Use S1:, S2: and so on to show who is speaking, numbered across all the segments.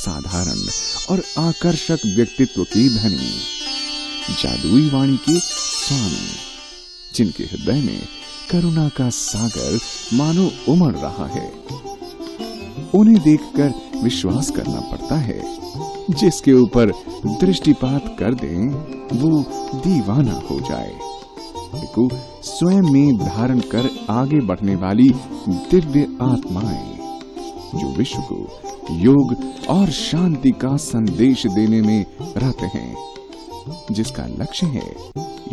S1: असाधारण और आकर्षक व्यक्तित्व की धनी, जादुई वाणी के स्वामी, जिनके हृदय में करुणा का सागर मानो उमड़ रहा है। उन्हें देखकर विश्वास करना पड़ता है, जिसके ऊपर दृष्टिपात कर दें वो दीवाना हो जाए। को स्वयं में धारण कर आगे बढ़ने वाली दिव्य आत्माएं, जो विश्व को योग और शांति का संदेश देने में रहते हैं, जिसका लक्ष्य है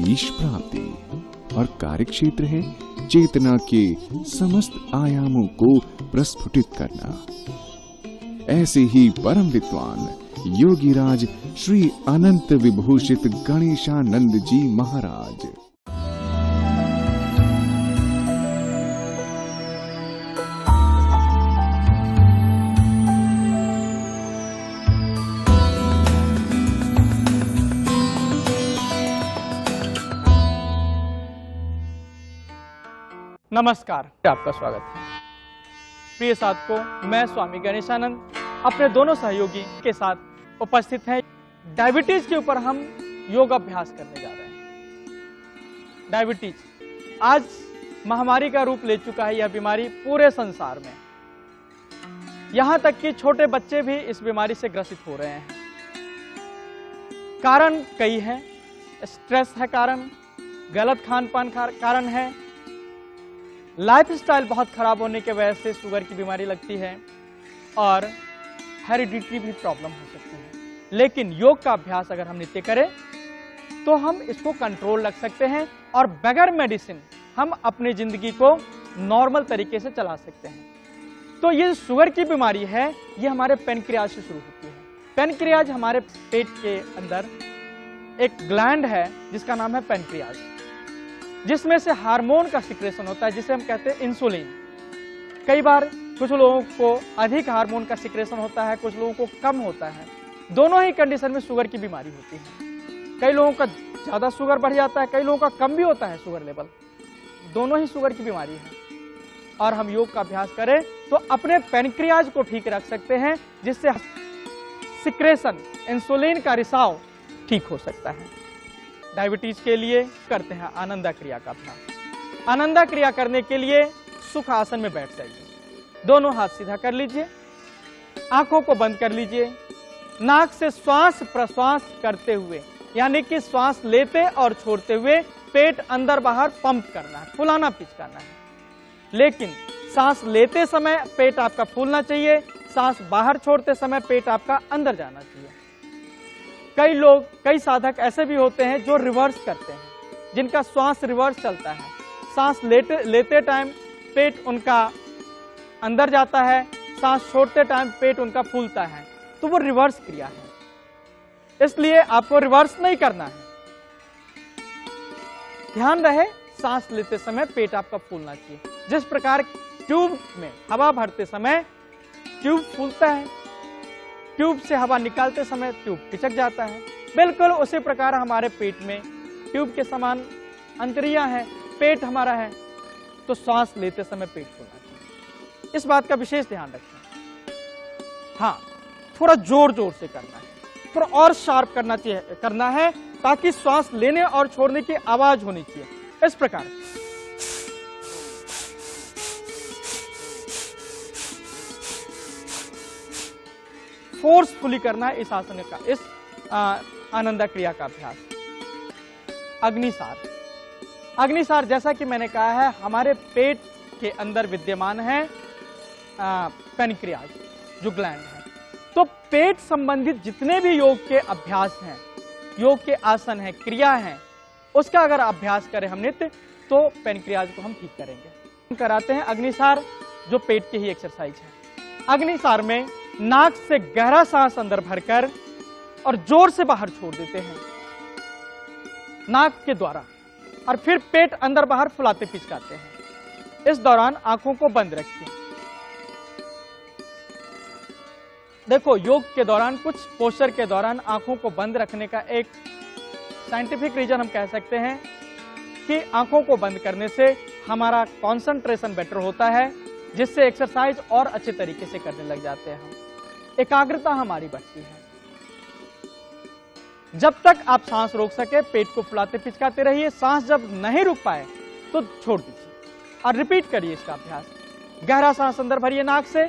S1: ईश प्राप्ति और कार्यक्षेत्र है चेतना के समस्त आयामों को प्रस्फुटित करना। ऐसे ही परम विद्वान योगीराज श्री अनंत विभूषित गणेशानंद जी महाराज।
S2: नमस्कार, आपका स्वागत है। प्रिय साधकों, मैं स्वामी गणेशानंद अपने दोनों सहयोगी के साथ उपस्थित हैं। डायबिटीज के ऊपर हम योग अभ्यास करने जा रहे हैं। डायबिटीज आज महामारी का रूप ले चुका है। यह बीमारी पूरे संसार में, यहां तक कि छोटे बच्चे भी इस बीमारी से ग्रसित हो रहे हैं। कारण कई हैं। स्ट्रेस है कारण, गलत खान पान कारण है, लाइफस्टाइल बहुत खराब होने के वजह से शुगर की बीमारी लगती है, और हेरिडिटरी भी प्रॉब्लम हो सकती है। लेकिन योग का अभ्यास अगर हम नित्य करें तो हम इसको कंट्रोल रख सकते हैं और बगैर मेडिसिन हम अपनी जिंदगी को नॉर्मल तरीके से चला सकते हैं। तो ये शुगर की बीमारी है, ये हमारे पेनक्रियाज से शुरू होती है। पेनक्रियाज हमारे पेट के अंदर एक ग्लैंड है जिसका नाम है पेनक्रियाज, जिसमें से हार्मोन का सिक्रेशन होता है, जिसे हम कहते हैं इंसुलिन। कई बार कुछ लोगों को अधिक हार्मोन का सिक्रेशन होता है, कुछ लोगों को कम होता है। दोनों ही कंडीशन में शुगर की बीमारी होती है। कई लोगों का ज्यादा शुगर बढ़ जाता है, कई लोगों का कम भी होता है शुगर लेवल। दोनों ही शुगर की बीमारी है। और हम योग का अभ्यास करें तो अपने पेनक्रियाज को ठीक रख सकते हैं, जिससे सिक्रेशन, इंसुलिन का रिसाव ठीक हो सकता है। डायबिटीज के लिए करते हैं आनंदा क्रिया का अभ्यास। आनंदा क्रिया करने के लिए सुख आसन में बैठ जाइए, दोनों हाथ सीधा कर लीजिए, आंखों को बंद कर लीजिए, नाक से श्वास प्रश्वास करते हुए, यानी कि श्वास लेते और छोड़ते हुए पेट अंदर बाहर पंप करना है, फुलाना पिचकाना है। लेकिन सांस लेते समय पेट आपका फूलना चाहिए, सांस बाहर छोड़ते समय पेट आपका अंदर जाना चाहिए। कई साधक ऐसे भी होते हैं जो रिवर्स करते हैं, जिनका श्वास रिवर्स चलता है। सांस लेते टाइम पेट उनका अंदर जाता है, सांस छोड़ते टाइम पेट उनका फूलता है, तो वो रिवर्स क्रिया है। इसलिए आपको रिवर्स नहीं करना है। ध्यान रहे, सांस लेते समय पेट आपका फूलना चाहिए। जिस प्रकार ट्यूब में हवा भरते समय ट्यूब फूलता है, ट्यूब से हवा निकालते समय ट्यूब पिचक जाता है, बिल्कुल उसी प्रकार हमारे पेट में ट्यूब के समान अंतरिया है, पेट हमारा है, तो सांस लेते समय पेट फूलना चाहिए। इस बात का विशेष ध्यान रखें। हाँ, थोड़ा जोर जोर से करना है, थोड़ा और शार्प करना है, ताकि श्वास लेने और छोड़ने की आवाज होनी चाहिए। इस प्रकार फोर्सफुली करना है इस आसन का, इस आनंदा क्रिया का अभ्यास। अग्निसार। अग्निसार, जैसा कि मैंने कहा है, हमारे पेट के अंदर विद्यमान है पेनक्रियाज, जो ग्लैंड है। तो पेट संबंधित जितने भी योग के अभ्यास हैं, योग के आसन हैं, क्रिया हैं, उसका अगर अभ्यास करें हम नित्य, तो पेनक्रियाज को हम ठीक करेंगे। हम कराते हैं अग्निसार, जो पेट की ही एक्सरसाइज है। अग्निसार में नाक से गहरा सांस अंदर भरकर और जोर से बाहर छोड़ देते हैं नाक के द्वारा, और फिर पेट अंदर बाहर फुलाते पिचकाते हैं। इस दौरान आंखों को बंद रखिए। देखो, योग के दौरान, कुछ पोस्चर के दौरान आंखों को बंद रखने का एक साइंटिफिक रीजन हम कह सकते हैं कि आंखों को बंद करने से हमारा कंसंट्रेशन बेटर होता है, जिससे एक्सरसाइज और अच्छे तरीके से करने लग जाते हैं हम। एकाग्रता हमारी बढ़ती है। जब तक आप सांस रोक सके पेट को फुलाते पिचकाते रहिए। सांस जब नहीं रुक पाए तो छोड़ दीजिए और रिपीट करिए इसका अभ्यास। गहरा सांस अंदर भरिए नाक से,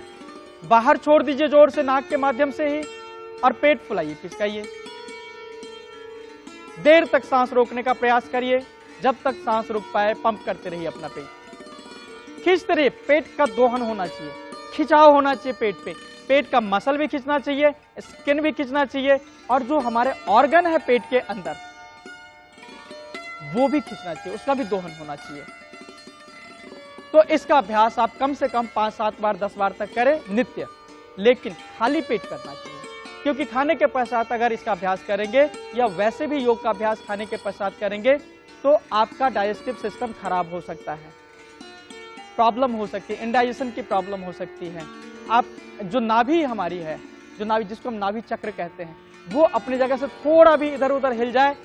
S2: बाहर छोड़ दीजिए जोर से नाक के माध्यम से ही, और पेट फुलाइए पिचकाइए। देर तक सांस रोकने का प्रयास करिए, जब तक सांस रुक पाए पंप करते रहिए अपना पेट। खींचते रहिए, पेट का दोहन होना चाहिए, खिंचाव होना चाहिए पेट पे। पेट का मसल भी खींचना चाहिए, स्किन भी खींचना चाहिए, और जो हमारे ऑर्गन है पेट के अंदर वो भी खींचना चाहिए, उसका भी दोहन होना चाहिए। तो इसका अभ्यास आप कम से कम 5-7 बार 10 बार तक करें नित्य, लेकिन खाली पेट करना चाहिए। क्योंकि खाने के पश्चात अगर इसका अभ्यास करेंगे या वैसे भी योग का अभ्यास खाने के पश्चात करेंगे तो आपका डाइजेस्टिव सिस्टम खराब हो सकता है, प्रॉब्लम हो सकती है, इंडाइजेशन की प्रॉब्लम हो सकती है। आप जो नाभि हमारी है, जो नाभि जिसको हम नाभि चक्र कहते हैं, वो अपनी जगह से थोड़ा भी इधर उधर हिल जाए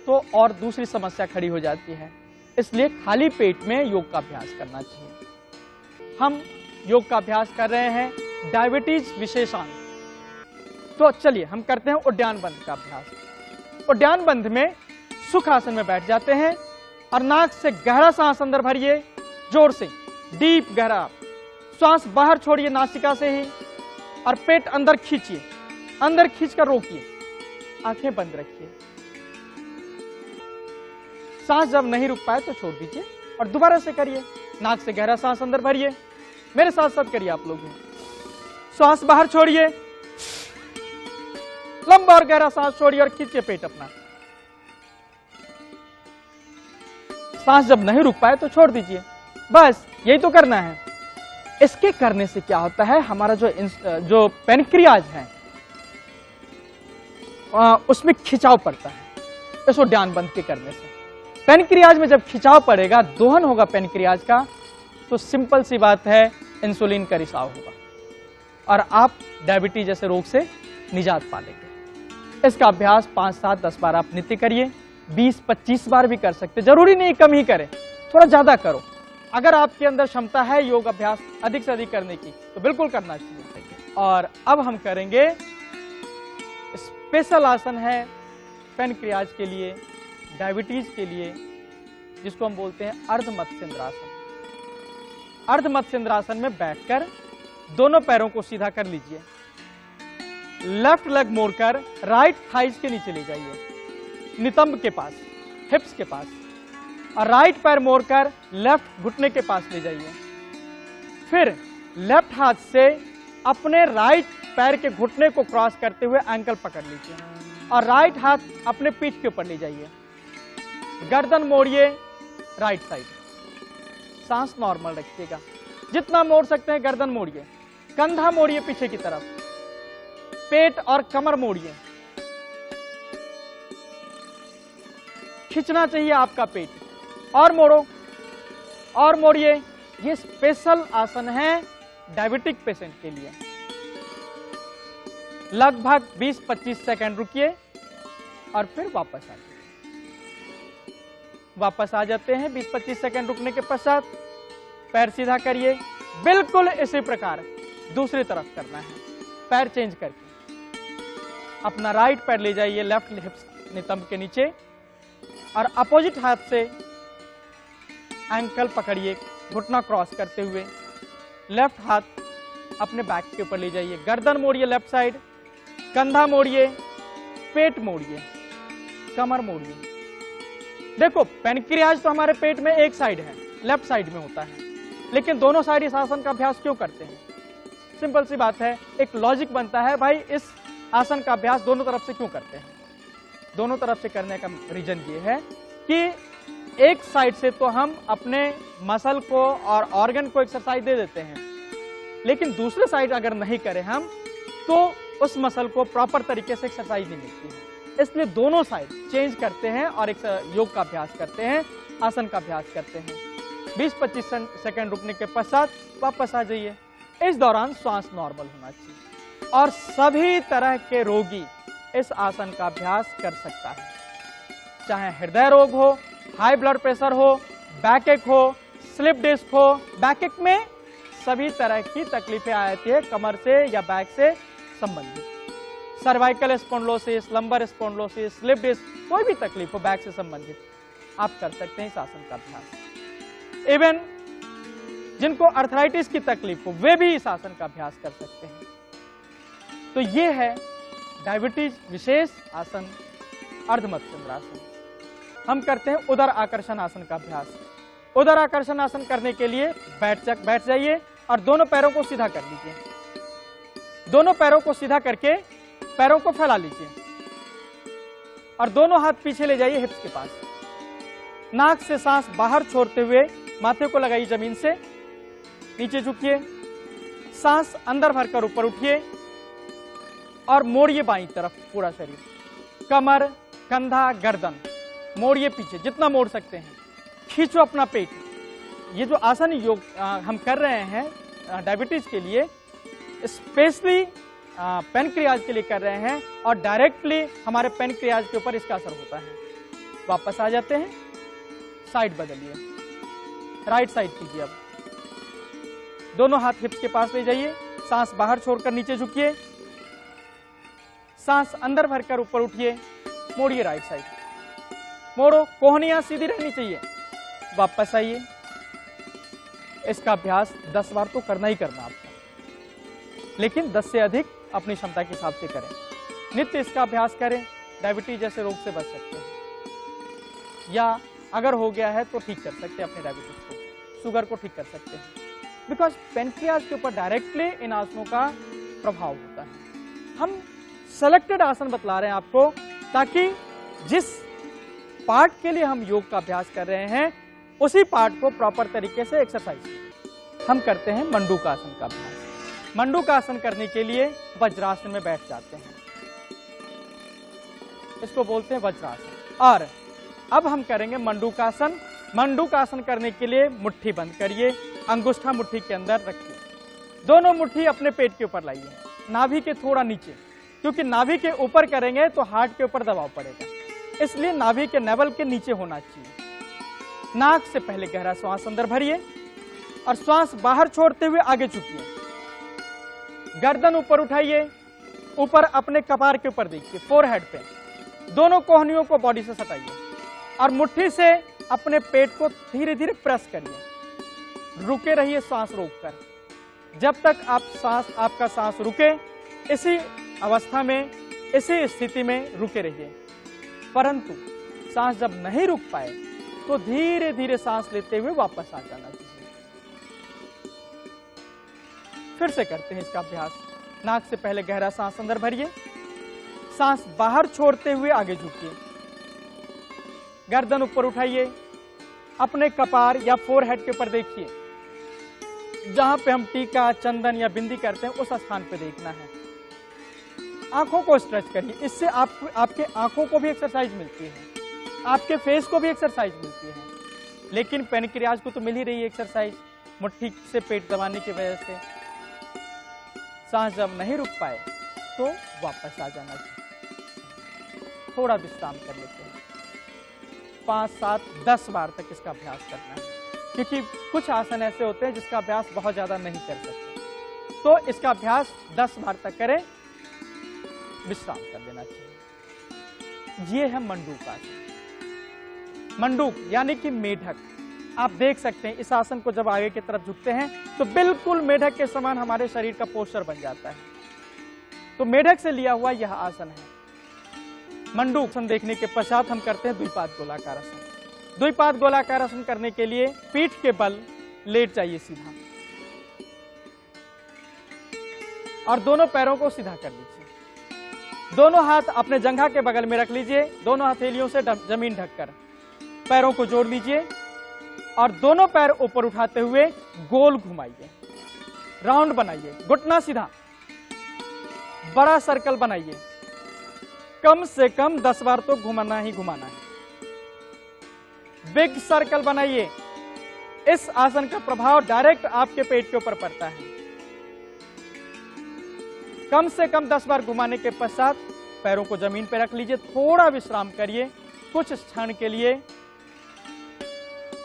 S2: तो और दूसरी समस्या खड़ी हो जाती है। इसलिए खाली पेट में योग का अभ्यास करना चाहिए। हम योग का अभ्यास कर रहे हैं डायबिटीज विशेषांग। तो चलिए हम करते हैं उद्यान बंध का अभ्यास। उद्यान बंध में सुख आसन में बैठ जाते हैं और नाक से गहरा सांस अंदर भरिए, जोर से डीप गहरा श्वास बाहर छोड़िए नासिका से ही, और पेट अंदर खींचिए, अंदर खींचकर रोकिए, आंखें बंद रखिए। सांस जब नहीं रुक पाए तो छोड़ दीजिए और दोबारा से करिए। नाक से गहरा सांस अंदर भरिए, मेरे साथ साथ करिए आप लोग भी। श्वास बाहर छोड़िए, लंबा और गहरा सांस छोड़िए और खींचिए पेट अपना। सांस जब नहीं रुक पाए तो छोड़ दीजिए। बस यही तो करना है। इसके करने से क्या होता है, हमारा जो पैनक्रियाज है उसमें खिंचाव पड़ता है। इस उद्यान बंध के करने से पैनक्रियाज में जब खिंचाव पड़ेगा, दोहन होगा पैनक्रियाज का, तो सिंपल सी बात है इंसुलिन का रिसाव होगा और आप डायबिटीज जैसे रोग से निजात पा लेंगे। इसका अभ्यास 5-7-10 बार आप नित्य करिए, 20-25 बार भी कर सकते, जरूरी नहीं कम ही करें, थोड़ा ज्यादा करो। अगर आपके अंदर क्षमता है योग अभ्यास अधिक से अधिक करने की तो बिल्कुल करना चाहिए। और अब हम करेंगे स्पेशल आसन है पैनक्रियाज के लिए, डायबिटीज के लिए, जिसको हम बोलते हैं अर्ध मत्स्येंद्रासन। अर्ध मत्स्येंद्रासन में बैठकर दोनों पैरों को सीधा कर लीजिए, लेफ्ट लेग मोड़कर राइट थाइज के नीचे ले जाइए, नितंब के पास, हिप्स के पास, और राइट पैर मोड़कर लेफ्ट घुटने के पास ले जाइए। फिर लेफ्ट हाथ से अपने राइट पैर के घुटने को क्रॉस करते हुए एंकल पकड़ लीजिए और राइट हाथ अपने पीठ के ऊपर ले जाइए। गर्दन मोड़िए राइट साइड, सांस नॉर्मल रखिएगा, जितना मोड़ सकते हैं गर्दन मोड़िए, कंधा मोड़िए पीछे की तरफ, पेट और कमर मोड़िए, खींचना चाहिए आपका पेट, और मोड़ो और मोड़िए। ये स्पेशल आसन है डायबिटिक पेशेंट के लिए। लगभग 20-25 सेकंड रुकिए और फिर वापस आ जाइए। वापस आ जाते हैं 20-25 सेकंड रुकने के पश्चात। पैर सीधा करिए, बिल्कुल इसी प्रकार दूसरी तरफ करना है, पैर चेंज करके अपना राइट पैर ले जाइए लेफ्ट हिप्स नितंब के नीचे और अपोजिट हाथ से एंकल पकड़िए घुटना क्रॉस करते हुए, लेफ्ट हाथ अपने बैक के ऊपर ले जाइए, गर्दन मोड़िए लेफ्ट साइड, कंधा मोड़िए, पेट मोड़िए, कमर मोड़िए। देखो पैनक्रियाज तो हमारे पेट में एक साइड है, लेफ्ट साइड में होता है, लेकिन दोनों साइड इस आसन का अभ्यास क्यों करते हैं? सिंपल सी बात है, एक लॉजिक बनता है भाई इस आसन का अभ्यास दोनों तरफ से क्यों करते हैं। दोनों तरफ से करने का रीजन ये है कि एक साइड से तो हम अपने मसल को और ऑर्गन को एक्सरसाइज दे देते हैं, लेकिन दूसरे साइड अगर नहीं करें हम तो उस मसल को प्रॉपर तरीके से एक्सरसाइज नहीं मिलती है। इसलिए दोनों साइड चेंज करते हैं और एक योग का अभ्यास करते हैं, आसन का अभ्यास करते हैं। 20-25 सेकंड रुकने के पश्चात वापस आ जाइए। इस दौरान श्वास नॉर्मल होना चाहिए और सभी तरह के रोगी इस आसन का अभ्यास कर सकता है, चाहे हृदय रोग हो, हाई ब्लड प्रेशर हो, बैक एक हो, स्लिप डिस्क हो। बैक एक में सभी तरह की तकलीफें आती है, कमर से या बैक से संबंधित, cervical spondylosis, lumbar spondylosis, slip disc, कोई भी तकलीफ हो बैक से संबंधित, आप कर सकते हैं इस आसन का अभ्यास। इवन जिनको अर्थराइटिस की तकलीफ हो वे भी इस आसन का अभ्यास कर सकते हैं। तो ये है डायबिटीज विशेष आसन अर्धमत्स्येंद्रासन। हम करते हैं उदर आकर्षण आसन का अभ्यास। उदर आकर्षण आसन करने के लिए बैठ जाइए और दोनों पैरों को सीधा कर लीजिए। दोनों पैरों को सीधा करके पैरों को फैला लीजिए और दोनों हाथ पीछे ले जाइए हिप्स के पास। नाक से सांस बाहर छोड़ते हुए माथे को लगाइए जमीन से, नीचे झुकिए, सांस अंदर भरकर ऊपर उठिए और मोड़िए बाईं तरफ पूरा शरीर, कमर, कंधा, गर्दन मोड़िए पीछे जितना मोड़ सकते हैं, खींचो अपना पेट। ये जो आसन योग हम कर रहे हैं डायबिटीज के लिए, स्पेशली पेनक्रियाज के लिए कर रहे हैं और डायरेक्टली हमारे पेनक्रियाज के ऊपर इसका असर होता है। वापस आ जाते हैं, साइड बदलिए, राइट साइड कीजिए। अब दोनों हाथ हिप्स के पास ले जाइए, सांस बाहर छोड़कर नीचे झुकिए, सांस अंदर भरकर ऊपर उठिए, मोड़िए राइट साइड, मोड़ो, कोहनियां सीधी रहनी चाहिए। वापस आइए। इसका अभ्यास 10 बार तो करना ही करना आपको, लेकिन 10 से अधिक अपनी क्षमता के हिसाब से करें। नित्य इसका अभ्यास करें, डायबिटीज जैसे रोग से बच सकते हैं, या अगर हो गया है तो ठीक कर सकते हैं अपने डायबिटीज को, शुगर को ठीक कर सकते हैं, बिकॉज पेनक्रियाज के ऊपर डायरेक्टली इन आसनों का प्रभाव होता है। हम सेलेक्टेड आसन बतला रहे हैं आपको, ताकि जिस पार्ट के लिए हम योग का अभ्यास कर रहे हैं उसी पार्ट को प्रॉपर तरीके से एक्सरसाइज हम करते हैं। मंडूकासन का अभ्यास। मंडूकासन करने के लिए वज्रासन में बैठ जाते हैं, इसको बोलते हैं वज्रासन। और अब हम करेंगे मंडूकासन। मंडूकासन करने के लिए मुट्ठी बंद करिए, अंगुष्ठा मुट्ठी के अंदर रखिए, दोनों मुट्ठी अपने पेट के ऊपर लाइए, नाभि के थोड़ा नीचे, क्योंकि नाभि के ऊपर करेंगे तो हार्ट के ऊपर दबाव पड़ेगा, इसलिए नाभि के नेवल के नीचे होना चाहिए। नाक से पहले गहरा श्वास अंदर भरिए और श्वास बाहर छोड़ते हुए आगे झुकिए। गर्दन ऊपर उठाइए, ऊपर अपने कपार के ऊपर देखिए, फोरहेड पे। दोनों कोहनियों को बॉडी से सटाइए और मुट्ठी से अपने पेट को धीरे धीरे प्रेस करिए। रुके रहिए सांस रोककर, जब तक आपका सांस रुके, इसी अवस्था में, इसी स्थिति में रुके रहिए। परंतु सांस जब नहीं रुक पाए तो धीरे धीरे सांस लेते हुए वापस आ जाना चाहिए। फिर से करते हैं इसका अभ्यास। नाक से पहले गहरा सांस अंदर भरिए, सांस बाहर छोड़ते हुए आगे झुकिए, गर्दन ऊपर उठाइए, अपने कपार या फोरहेड के ऊपर देखिए, जहां पे हम टीका, चंदन या बिंदी करते हैं उस स्थान पे देखना है। आंखों को स्ट्रेच करिए, इससे आपके आंखों को भी एक्सरसाइज मिलती है, आपके फेस को भी एक्सरसाइज मिलती है। लेकिन पेनक्रियाज को तो मिल ही रही है एक्सरसाइज, मुट्ठी से पेट दबाने की वजह से। सांस जब नहीं रुक पाए तो वापस आ जाना चाहिए। थोड़ा विश्राम कर लेते हैं। 5, 7, 10 बार तक इसका अभ्यास करना है, क्योंकि कुछ आसन ऐसे होते हैं जिसका अभ्यास बहुत ज्यादा नहीं कर सकते। तो इसका अभ्यास 10 बार तक करें, विश्राम कर देना चाहिए। ये है मंडूकासन। मंडूक यानी कि मेढक। आप देख सकते हैं इस आसन को जब आगे की तरफ झुकते हैं तो बिल्कुल मेढक के समान हमारे शरीर का पोस्चर बन जाता है। तो मेढक से लिया हुआ यह आसन है। मंडूक आसन देखने के पश्चात हम करते हैं द्विपाद गोलाकार आसन। द्विपाद गोलाकार आसन करने के लिए पीठ के बल लेट जाइए सीधा और दोनों पैरों को सीधा कर लीजिए। दोनों हाथ अपने जंघा के बगल में रख लीजिए, दोनों हथेलियों से जमीन ढककर पैरों को जोड़ लीजिए और दोनों पैर ऊपर उठाते हुए गोल घुमाइए, राउंड बनाइए, घुटना सीधा, बड़ा सर्कल बनाइए। कम से कम 10 बार तो घुमाना ही घुमाना है। बिग सर्कल बनाइए। इस आसन का प्रभाव डायरेक्ट आपके पेट के ऊपर पड़ता है। कम से कम 10 बार घुमाने के पश्चात पैरों को जमीन पर रख लीजिए, थोड़ा विश्राम करिए कुछ क्षण के लिए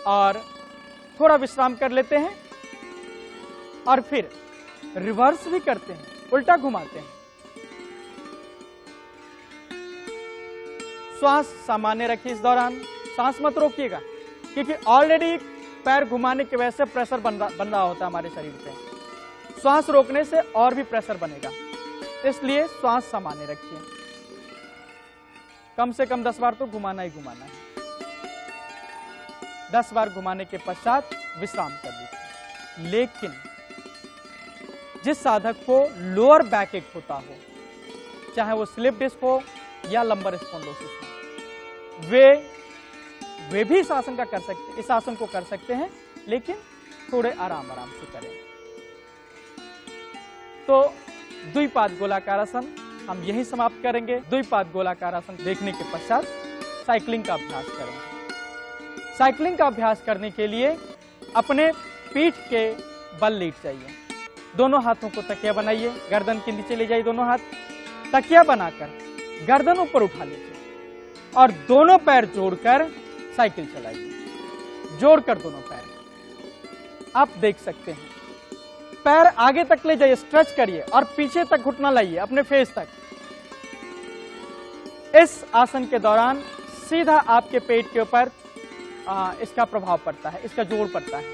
S2: और थोड़ा विश्राम कर लेते हैं और फिर रिवर्स भी करते हैं, उल्टा घुमाते हैं। श्वास सामान्य रखिए। इस दौरान सांस मत रोकिएगा, क्योंकि ऑलरेडी पैर घुमाने की वजह से प्रेशर बन रहा होता है हमारे शरीर पे। श्वास रोकने से और भी प्रेशर बनेगा, इसलिए श्वास सामान्य रखिए। कम से कम 10 बार तो घुमाना ही घुमाना है। 10 बार घुमाने के पश्चात विश्राम कर लीजिए। लेकिन जिस साधक को लोअर बैक एक होता हो, चाहे वो स्लिप डिस्क हो या लंबर स्पॉन्डिलोसिस हो, वे भी इस आसन को कर सकते हैं, लेकिन थोड़े आराम से करें। तो द्विपाद गोलाकार आसन हम यही समाप्त करेंगे। द्विपाद गोलाकार आसन देखने के पश्चात साइकिलिंग का अभ्यास करेंगे। साइकिलिंग का अभ्यास करने के लिए अपने पीठ के बल लेट जाइए। दोनों हाथों को तकिया बनाइए, गर्दन के नीचे ले जाइए दोनों हाथ। तकिया बनाकर गर्दन ऊपर उठा लीजिए और दोनों पैर जोड़कर साइकिल चलाइए। जोड़कर दोनों पैर आप देख सकते हैं। पैर आगे तक ले जाइए, स्ट्रेच करिए और पीछे तक घुटना लाइए अपने फेस तक। इस आसन के दौरान सीधा आपके पेट के ऊपर इसका प्रभाव पड़ता है, इसका जोर पड़ता है,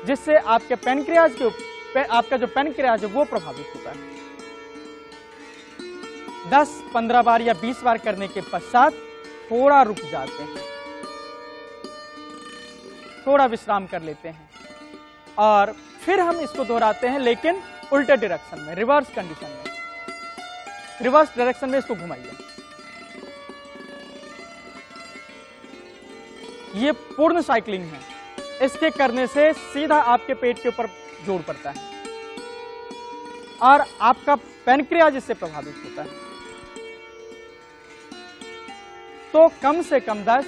S2: जिससे आपके पैनक्रियाज के ऊपर आपका जो पैनक्रियाज है वो प्रभावित होता है। 10-15 बार या 20 बार करने के पश्चात थोड़ा रुक जाते हैं, थोड़ा विश्राम कर लेते हैं और फिर हम इसको दोहराते हैं, लेकिन उल्टे डायरेक्शन में, रिवर्स कंडीशन में। रिवर्स डायरेक्शन में इसको घुमाइए। ये पूर्ण साइकिलिंग है। इसके करने से सीधा आपके पेट के ऊपर जोर पड़ता है और आपका पैनक्रियाज इससे प्रभावित होता है। तो कम से कम 10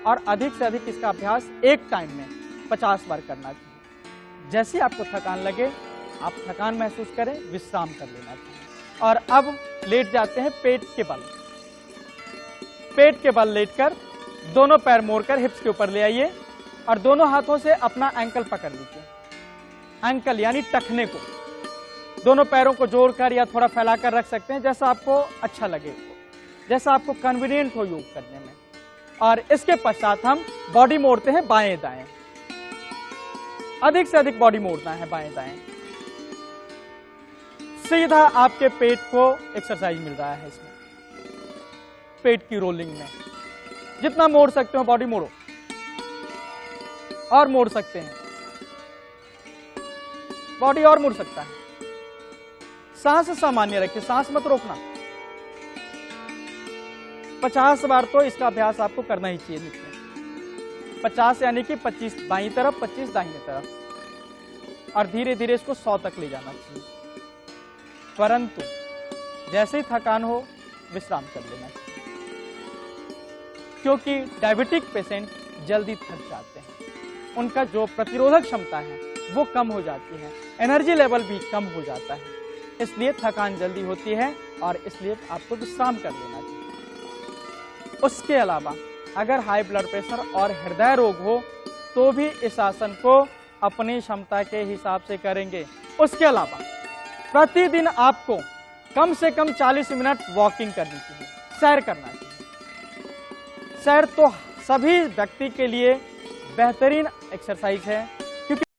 S2: और अधिक से अधिक इसका अभ्यास एक टाइम में 50 बार करना चाहिए। जैसे आपको थकान लगे, आप थकान महसूस करें, विश्राम कर लेना चाहिए। और अब लेट जाते हैं पेट के बल। पेट के बल लेटकर दोनों पैर मोड़कर हिप्स के ऊपर ले आइए और दोनों हाथों से अपना एंकल पकड़ लीजिए। एंकल यानी टखने को दोनों पैरों को जोड़कर या थोड़ा फैलाकर रख सकते हैं, जैसा आपको अच्छा लगे, जैसा आपको कन्वीनियंट हो योग करने में। और इसके पश्चात हम बॉडी मोड़ते हैं बाएं दाएं। अधिक से अधिक बॉडी मोड़ना है बाएं दाएं। सीधा आपके पेट को एक्सरसाइज मिल रहा है इसमें, पेट की रोलिंग में। जितना मोड़ सकते हो बॉडी मोड़ो और मोड़ सकते हैं, बॉडी और मुड़ सकता है। सांस सामान्य रखिए, सांस मत रोकना। 50 बार तो इसका अभ्यास आपको करना ही चाहिए नित्य। 50 यानी कि 25 बाईं तरफ, 25 दाहिने तरफ, और धीरे धीरे इसको 100 तक ले जाना चाहिए। परंतु जैसे ही थकान हो विश्राम कर लेना चाहिए, क्योंकि डायबिटिक पेशेंट जल्दी थक जाते हैं। उनका जो प्रतिरोधक क्षमता है वो कम हो जाती है, एनर्जी लेवल भी कम हो जाता है, इसलिए थकान जल्दी होती है और इसलिए आपको विश्राम कर लेना चाहिए। उसके अलावा अगर हाई ब्लड प्रेशर और हृदय रोग हो तो भी इस आसन को अपनी क्षमता के हिसाब से करेंगे। उसके अलावा प्रतिदिन आपको कम से कम 40 मिनट वॉकिंग करनी चाहिए, सैर करना चाहिए। सैर तो सभी व्यक्ति के लिए बेहतरीन एक्सरसाइज है।